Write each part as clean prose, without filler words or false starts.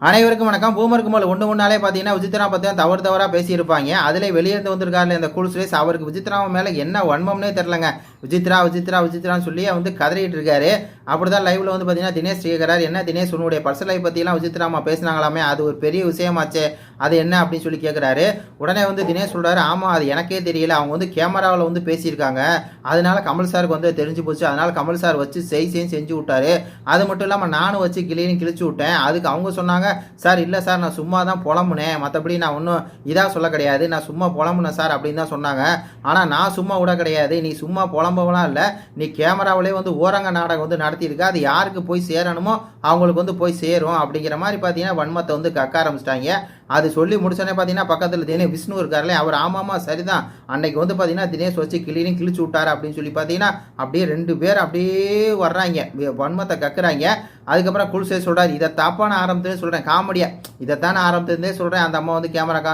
அனைவருக்கும் வணக்கம். பூமருக்கு மேலே ஒன்று பார்த்தீங்கன்னா விசித்ரா பற்றி தவறாக பேசியிருப்பாங்க. அதில் வெளியிருந்து வந்திருக்காருல இந்த கூல் சுரேஷ், அவருக்கு விசித்ரா மேலே என்ன வன்மம்னே தெரிலங்க. விசித்ரான்னு சொல்லி வந்து கதறிட்டு இருக்காரு. அப்படிதான் லைவ்ல வந்து பார்த்தீங்கன்னா தினேஷ் கேட்கிறார், என்ன தினேஷ் உன்னுடைய பர்சனல் லைஃப் பற்றிலாம் விசித்ராமா பேசினாங்களாமே, அது ஒரு பெரிய விஷயமாச்சே, அது என்ன அப்படின்னு சொல்லி கேட்குறாரு. உடனே வந்து தினேஷ் சொல்கிறாரு, ஆமாம் அது எனக்கே தெரியல, அவங்க வந்து கேமராவில் வந்து பேசியிருக்காங்க, அதனால கமல் சாருக்கு வந்து தெரிஞ்சு போச்சு, அதனால கமல் சார் வச்சு செஞ்சு விட்டாரு. அது மட்டும் இல்லாமல் நானும் வச்சு கிழிச்சு விட்டேன். அதுக்கு அவங்க சொன்னாங்க, சார் இல்லை சார் நான் சும்மா தான் புலம்புனேன், மற்றபடி நான் ஒன்றும் இதாக சொல்ல கிடையாது, நான் சும்மா புலம்புனேன் சார் அப்படின்னு தான் சொன்னாங்க. ஆனால் நான் சும்மா விட கிடையாது, நீ சும்மா புலம்பவெல்லாம் இல்லை, நீ கேமராவிலே வந்து ஓரங்க நாடகம் வந்து நடத்தியிருக்க, அது யாருக்கு போய் சேரணுமோ அவங்களுக்கு வந்து போய் சேரும் அப்படிங்கிற மாதிரி பார்த்தீங்கன்னா வன்மத்தை வந்து கக்க ஆரம்பிச்சிட்டாங்க. அது சொல்லி முடிச்சோன்னே பார்த்தீங்கன்னா பக்கத்தில் தினேஷ் விஷ்ணு இருக்காருல்ல, அவர் ஆமாமா சரிதான், அன்னைக்கு வந்து பார்த்தீங்கன்னா தினேஷ் வச்சு கிழிச்சு விட்டாரு அப்படின்னு சொல்லி பார்த்தீங்கன்னா அப்படியே ரெண்டு பேர் அப்படியே வர்றாங்க, வன்மத்தை கக்குறாங்க. அதுக்கப்புறம் குல்சே சொல்கிறார், இதை தப்பான ஆரம்பத்துலேயே சொல்கிறேன், காமெடியா இதைத்தானே ஆரம்பத்துலேருந்தே சொல்கிறேன், அந்த அம்மா வந்து கேமராக்கா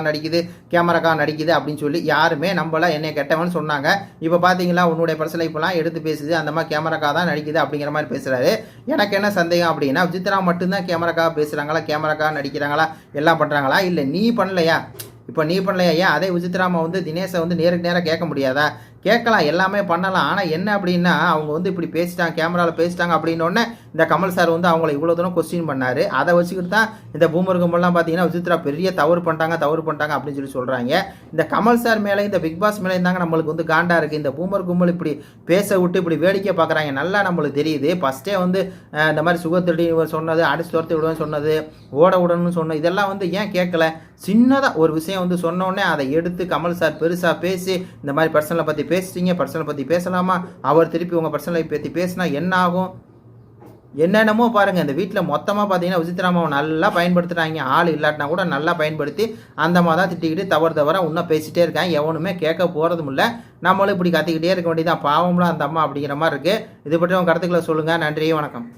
நடிக்குது அப்படின்னு சொல்லி யாருமே நம்பல, என்னை கெட்டவன்னு சொன்னாங்க. இப்போ பார்த்தீங்களா உன்னுடைய பர்சனல் லைஃப்லாம் எடுத்து பேசுது, அந்த மாதிரி கேமராக்கா தான் நடிக்குது அப்படிங்கிற மாதிரி பேசுகிறாரு. எனக்கு என்ன சந்தேகம் அப்படின்னா, விசித்ரா மட்டும்தான் கேமராக்காக பேசுகிறாங்களா, கேமராக்காக நடிக்கிறாங்களா, எல்லாம் பண்ணுறாங்களா, இல்லை நீ பண்ணலையா? இப்போ நீ பண்ணலையா? ஏன் அதே விசித்ராமா வந்து தினேஷை வந்து நேருக்கு நேராக கேட்க முடியாதா? கேட்கலாம், எல்லாமே பண்ணலாம். ஆனால் என்ன அப்படின்னா அவங்க வந்து இப்படி பேசிட்டாங்க, கேமராவில் பேசிட்டாங்க அப்படின்னோடனே இந்த கமல் சார் வந்து அவங்கள இவ்வளோ தூரம் கொஸ்டின் பண்ணார். அதை வச்சுக்கிட்டு தான் இந்த பூமர் கும்பல்லாம் பார்த்தீங்கன்னா விசித்ரா பெரிய தவறு பண்ணிட்டாங்க அப்படின்னு சொல்லி சொல்கிறாங்க. இந்த கமல் சார் மேலே இந்த பிக் பாஸ் மேலே இருந்தாங்க நம்மளுக்கு வந்து காண்டா இருக்குது. இந்த பூமர் கும்பல் இப்படி பேச விட்டு இப்படி வேடிக்கை பார்க்குறாங்க, நல்லா நம்மளுக்கு தெரியுது. ஃபஸ்ட்டே வந்து இந்த மாதிரி சுகத்தடி சொன்னது, அடிச்சு துரத்தி விடுவேன்னு சொன்னது, ஓட விடணும்னு சொன்னது, இதெல்லாம் வந்து ஏன் கேட்கல? சின்னதாக ஒரு விஷயம் வந்து சொன்னோடனே அதை எடுத்து கமல் சார் பெருசாக பேசி இந்த மாதிரி பர்சனலை பற்றி பேசிட்டீங்க, பர்சனலை பற்றி பேசலாமா, அவர் திருப்பி உங்கள் பர்சனலை பற்றி பேசினா என்ன ஆகும், என்னென்னமோ பாருங்கள். இந்த வீட்டில் மொத்தமாக பார்த்தீங்கன்னா விசித்ராமாவை நல்லா பயன்படுத்துகிறாங்க, ஆள் இல்லாட்டினா கூட நல்லா பயன்படுத்தி அந்த மாதிரி தான் திட்டிக்கிட்டு தவற இன்னும் பேசிகிட்டே இருக்காங்க. எவனுமே கேட்க போகிறதும் இல்லை, நம்மளும் இப்படி கத்திக்கிட்டே இருக்க வேண்டியதான், பாவம்லாம் அந்த அம்மா அப்படிங்கிற மாதிரி இருக்குது. இது பற்றி உங்கள் கருத்துக்களை சொல்லுங்கள். நன்றி, வணக்கம்.